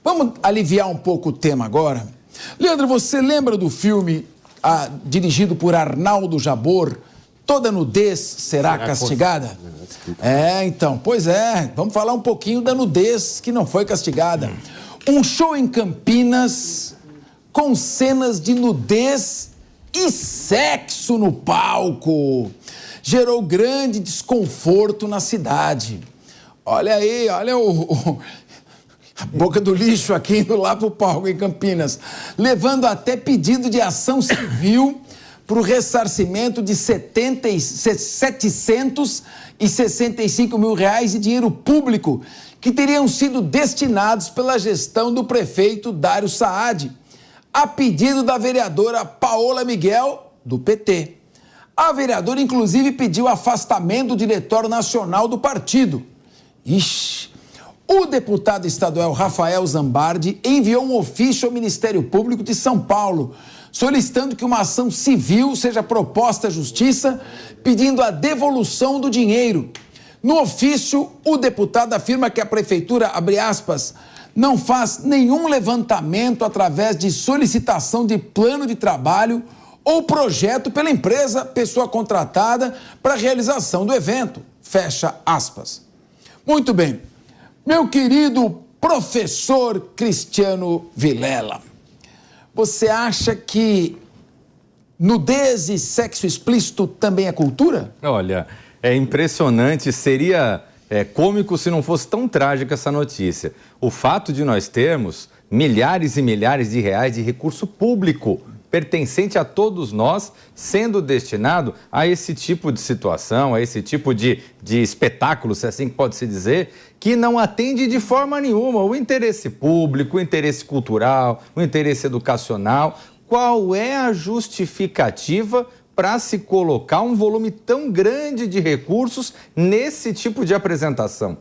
Vamos aliviar um pouco o tema agora. Leandro, você lembra do filme dirigido por Arnaldo Jabor, Toda Nudez Será Castigada? Então, pois é, vamos falar um pouquinho da nudez que não foi castigada. Um show em Campinas com cenas de nudez e sexo no palco. Gerou grande desconforto na cidade. Olha aí, olha a boca do lixo aqui indo lá pro palco em Campinas, levando até pedido de ação civil para o ressarcimento de 765 mil reais de dinheiro público que teriam sido destinados pela gestão do prefeito Dário Saad, a pedido da vereadora Paola Miguel, do PT. A vereadora, inclusive, pediu afastamento do diretório nacional do partido. O deputado estadual Rafael Zambardi enviou um ofício ao Ministério Público de São Paulo, solicitando que uma ação civil seja proposta à Justiça, pedindo a devolução do dinheiro. No ofício, o deputado afirma que a prefeitura, abre aspas, não faz nenhum levantamento através de solicitação de plano de trabalho ou projeto pela empresa, pessoa contratada para a realização do evento. Fecha aspas. Muito bem. Meu querido professor Cristiano Vilela, você acha que nudez e sexo explícito também é cultura? Olha, é impressionante, seria cômico se não fosse tão trágica essa notícia. O fato de nós termos milhares e milhares de reais de recurso público pertencente a todos nós, sendo destinado a esse tipo de situação, a esse tipo de espetáculo, se assim pode se dizer, que não atende de forma nenhuma o interesse público, o interesse cultural, o interesse educacional. Qual é a justificativa para se colocar um volume tão grande de recursos nesse tipo de apresentação?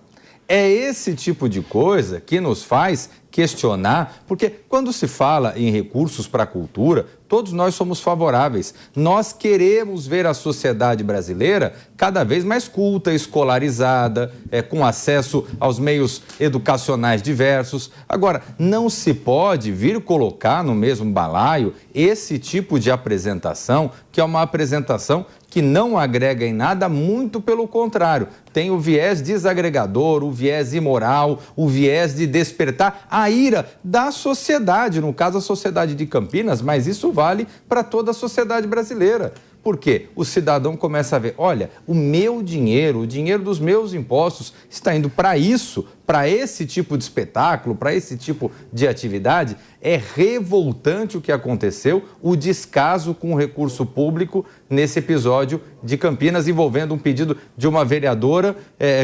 É esse tipo de coisa que nos faz questionar, porque quando se fala em recursos para a cultura, todos nós somos favoráveis. Nós queremos ver a sociedade brasileira cada vez mais culta, escolarizada, com acesso aos meios educacionais diversos. Agora, não se pode vir colocar no mesmo balaio esse tipo de apresentação, que é uma apresentação que não agrega em nada, muito pelo contrário. Tem o viés desagregador, o viés imoral, o viés de despertar a ira da sociedade, no caso a sociedade de Campinas, mas isso vale para toda a sociedade brasileira. Por quê? O cidadão começa a ver, olha, o meu dinheiro, o dinheiro dos meus impostos está indo para isso, para esse tipo de espetáculo, para esse tipo de atividade. É revoltante o que aconteceu, o descaso com o recurso público nesse episódio de Campinas, envolvendo um pedido de uma vereadora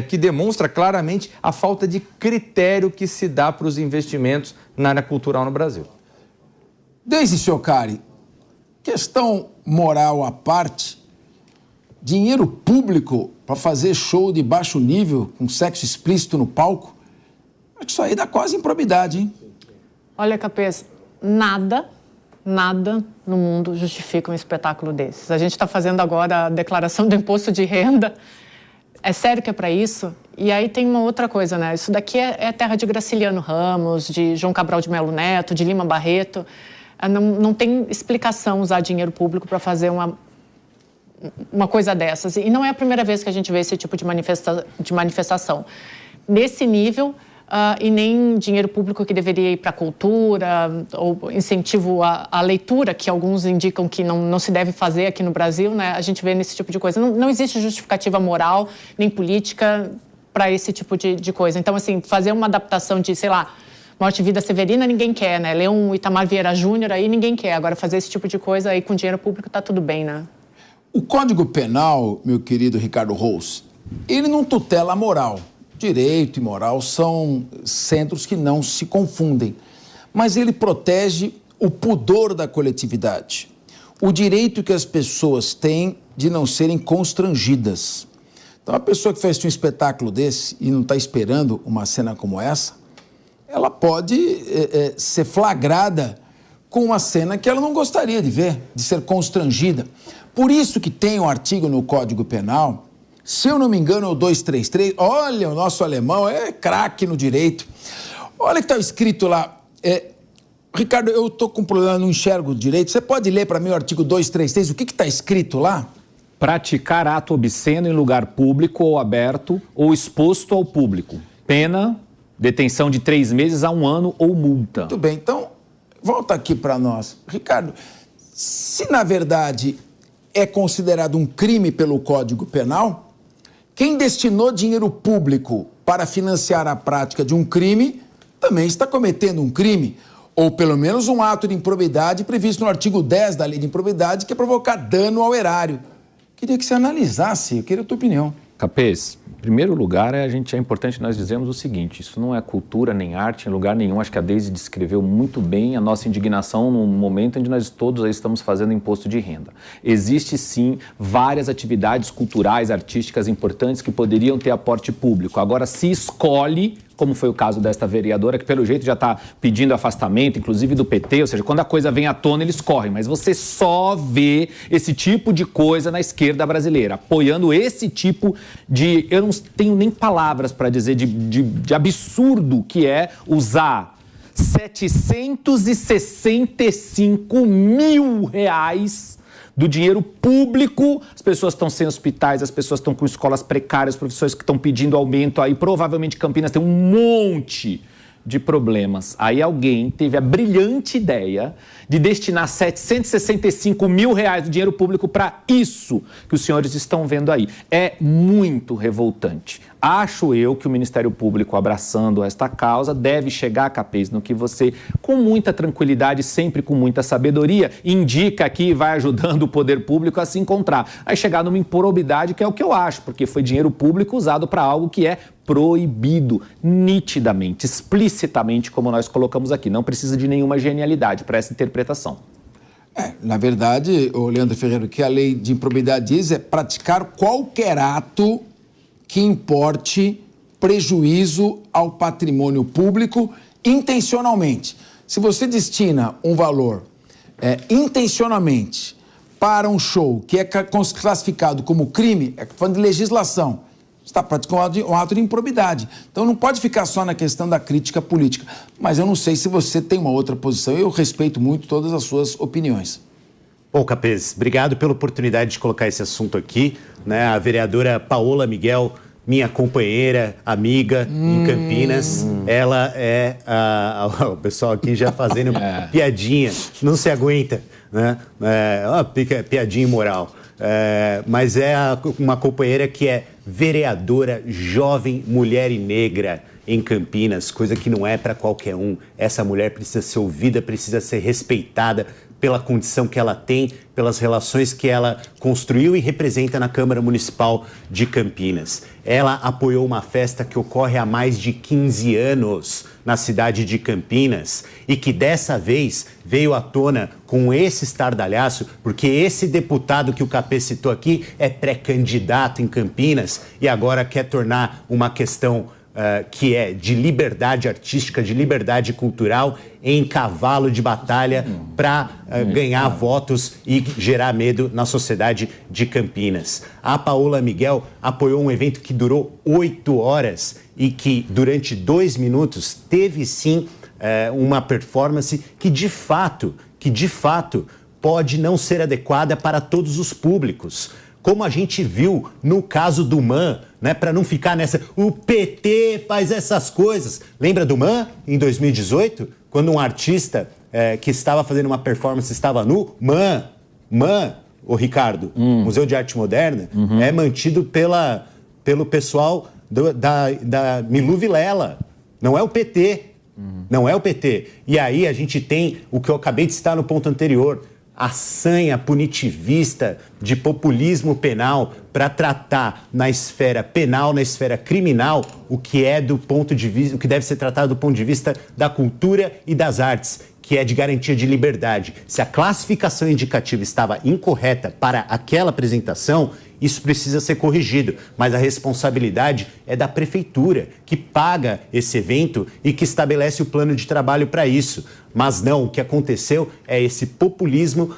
que demonstra claramente a falta de critério que se dá para os investimentos na área cultural no Brasil. Deise Ciocari, questão moral à parte, dinheiro público para fazer show de baixo nível, com sexo explícito no palco, acho que isso aí dá quase improbidade, hein? Olha, Capês, nada no mundo justifica um espetáculo desses. A gente está fazendo agora a declaração do imposto de renda. É sério que é para isso? E aí tem uma outra coisa, né? Isso daqui é terra de Graciliano Ramos, de João Cabral de Melo Neto, de Lima Barreto. Não tem explicação usar dinheiro público para fazer uma coisa dessas. E não é a primeira vez que a gente vê esse tipo de manifestação. Nesse nível, e nem dinheiro público que deveria ir para a cultura, ou incentivo à leitura, que alguns indicam que não se deve fazer aqui no Brasil, né? A gente vê nesse tipo de coisa. Não existe justificativa moral nem política para esse tipo de coisa. Então, assim, fazer uma adaptação de, sei lá, Morte e Vida Severina ninguém quer, né? Ler um Itamar Vieira Júnior aí ninguém quer. Agora, fazer esse tipo de coisa aí com dinheiro público tá tudo bem, né? O Código Penal, meu querido Ricardo Rous, ele não tutela a moral. Direito e moral são centros que não se confundem. Mas ele protege o pudor da coletividade. O direito que as pessoas têm de não serem constrangidas. Então, a pessoa que faz um espetáculo desse e não está esperando uma cena como essa, ela pode ser flagrada com uma cena que ela não gostaria de ver, de ser constrangida. Por isso que tem um artigo no Código Penal, se eu não me engano é o 233, olha, o nosso alemão é craque no direito. Olha que está escrito lá. Ricardo, eu estou com um problema, não enxergo direito. Você pode ler para mim o artigo 233? O que está escrito lá? Praticar ato obsceno em lugar público ou aberto ou exposto ao público. Pena, detenção de 3 meses a 1 ano ou multa. Muito bem, então, volta aqui para nós. Ricardo, se na verdade é considerado um crime pelo Código Penal, quem destinou dinheiro público para financiar a prática de um crime também está cometendo um crime, ou pelo menos um ato de improbidade previsto no artigo 10 da Lei de Improbidade, que é provocar dano ao erário. Queria que você analisasse, eu queria a tua opinião. Capês, em primeiro lugar, é importante nós dizermos o seguinte: isso não é cultura nem arte em lugar nenhum. Acho que a Deise descreveu muito bem a nossa indignação no momento em que nós todos aí estamos fazendo imposto de renda. Existe sim várias atividades culturais, artísticas importantes que poderiam ter aporte público. Agora, se escolhe, como foi o caso desta vereadora, que pelo jeito já está pedindo afastamento, inclusive do PT, ou seja, quando a coisa vem à tona, eles correm. Mas você só vê esse tipo de coisa na esquerda brasileira, apoiando esse tipo de... Eu não tenho nem palavras para dizer de absurdo que é usar 765 mil reais do dinheiro público. As pessoas estão sem hospitais, as pessoas estão com escolas precárias, os professores que estão pedindo aumento aí, provavelmente Campinas tem um monte de problemas. Aí alguém teve a brilhante ideia de destinar 765 mil reais do dinheiro público para isso que os senhores estão vendo aí. É muito revoltante. Acho eu que o Ministério Público, abraçando esta causa, deve chegar, Capês, no que você, com muita tranquilidade, sempre com muita sabedoria, indica que vai ajudando o poder público a se encontrar. Aí chegar numa improbidade, que é o que eu acho, porque foi dinheiro público usado para algo que é proibido, nitidamente, explicitamente, como nós colocamos aqui. Não precisa de nenhuma genialidade para essa interpretação. Na verdade, o Leandro Ferreira, o que a lei de improbidade diz é praticar qualquer ato que importe prejuízo ao patrimônio público intencionalmente. Se você destina um valor intencionalmente para um show que é classificado como crime, é falando de legislação, você está praticando um ato de improbidade. Então não pode ficar só na questão da crítica política. Mas eu não sei se você tem uma outra posição. Eu respeito muito todas as suas opiniões. Bom, Capês, obrigado pela oportunidade de colocar esse assunto aqui, né? A vereadora Paola Miguel, minha companheira, amiga em Campinas, ela é... o pessoal aqui já fazendo piadinha, não se aguenta, né? Piadinha imoral. Mas é uma companheira que é vereadora jovem, mulher e negra em Campinas, coisa que não é para qualquer um. Essa mulher precisa ser ouvida, precisa ser respeitada pela condição que ela tem, pelas relações que ela construiu e representa na Câmara Municipal de Campinas. Ela apoiou uma festa que ocorre há mais de 15 anos na cidade de Campinas e que dessa vez veio à tona com esse estardalhaço, porque esse deputado que o Capê citou aqui é pré-candidato em Campinas e agora quer tornar uma questão que é de liberdade artística, de liberdade cultural, em cavalo de batalha para ganhar votos e gerar medo na sociedade de Campinas. A Paola Miguel apoiou um evento que durou 8 horas e que, durante 2 minutos, teve sim uma performance que de fato, pode não ser adequada para todos os públicos. Como a gente viu no caso do MAN, né, para não ficar nessa, o PT faz essas coisas. Lembra do MAN, em 2018, quando um artista que estava fazendo uma performance estava nu? MAN, o Ricardo, Museu de Arte Moderna, é mantido pelo pessoal da Milu Vilela, não é o PT, não é o PT. E aí a gente tem o que eu acabei de citar no ponto anterior, a sanha punitivista de populismo penal para tratar na esfera penal, na esfera criminal, o que é do ponto de vista, o que deve ser tratado do ponto de vista da cultura e das artes, que é de garantia de liberdade. Se a classificação indicativa estava incorreta para aquela apresentação, isso precisa ser corrigido, mas a responsabilidade é da prefeitura, que paga esse evento e que estabelece o plano de trabalho para isso. Mas não, o que aconteceu é esse populismo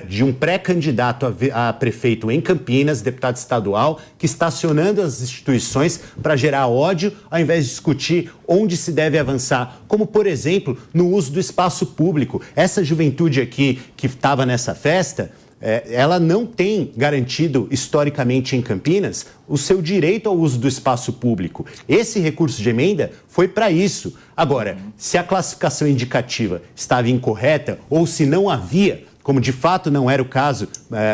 de um pré-candidato a prefeito em Campinas, deputado estadual, que está acionando as instituições para gerar ódio, ao invés de discutir onde se deve avançar, como, por exemplo, no uso do espaço público. Essa juventude aqui que estava nessa festa, ela não tem garantido historicamente em Campinas o seu direito ao uso do espaço público. Esse recurso de emenda foi para isso. Agora, se a classificação indicativa estava incorreta ou se não havia, como de fato não era o caso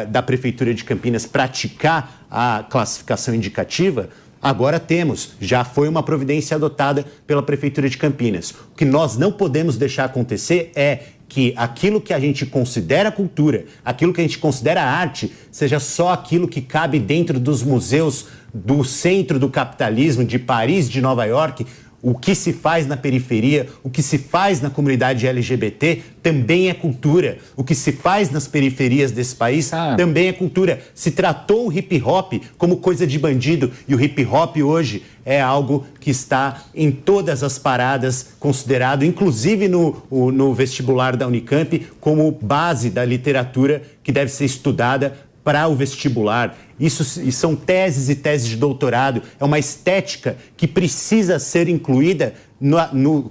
da Prefeitura de Campinas praticar a classificação indicativa, agora temos, já foi uma providência adotada pela Prefeitura de Campinas. O que nós não podemos deixar acontecer é que aquilo que a gente considera cultura, aquilo que a gente considera arte, seja só aquilo que cabe dentro dos museus do centro do capitalismo, de Paris, de Nova York. O que se faz na periferia, o que se faz na comunidade LGBT também é cultura. O que se faz nas periferias desse país também é cultura. Se tratou o hip-hop como coisa de bandido e o hip-hop hoje é algo que está em todas as paradas, considerado, inclusive no vestibular da Unicamp, como base da literatura que deve ser estudada para o vestibular. Isso são teses e teses de doutorado. É uma estética que precisa ser incluída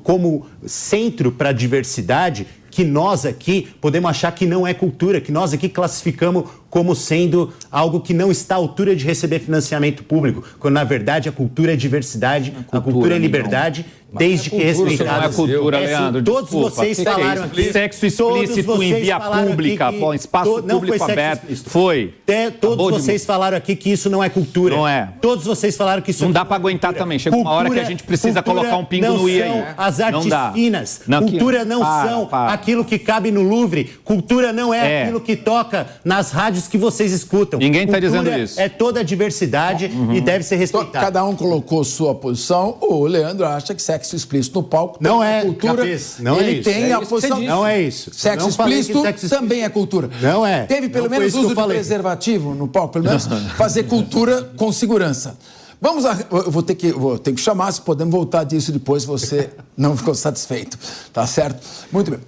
como centro para a diversidade, que nós aqui podemos achar que não é cultura, que nós aqui classificamos como sendo algo que não está à altura de receber financiamento público, quando na verdade a cultura é diversidade, a cultura é liberdade, desde que respeitadas. Não é cultura, Leandro. Todos vocês falaram aqui. Sexo explícito em via pública, espaço público aberto. Foi. Todos vocês falaram aqui que isso não é cultura. Não é. Todos vocês falaram que isso não dá para aguentar também. Chega uma hora que a gente precisa colocar um pingo no i aí. Não são as artes finas. Cultura não são aquilo que cabe no Louvre. Cultura não é aquilo que toca nas rádios que vocês escutam. Ninguém está dizendo isso. É toda a diversidade e deve ser respeitada. Cada um colocou sua posição. O Leandro acha que sexo explícito no palco não é cultura. Capês, não ele é isso. tem a posição. Não é isso. Sexo explícito também é cultura. Não é. Teve pelo menos uso de preservativo no palco, pelo menos fazer cultura com segurança. Vamos lá, eu vou ter que chamar, se podemos voltar disso depois, se você não ficou satisfeito. Tá certo? Muito bem.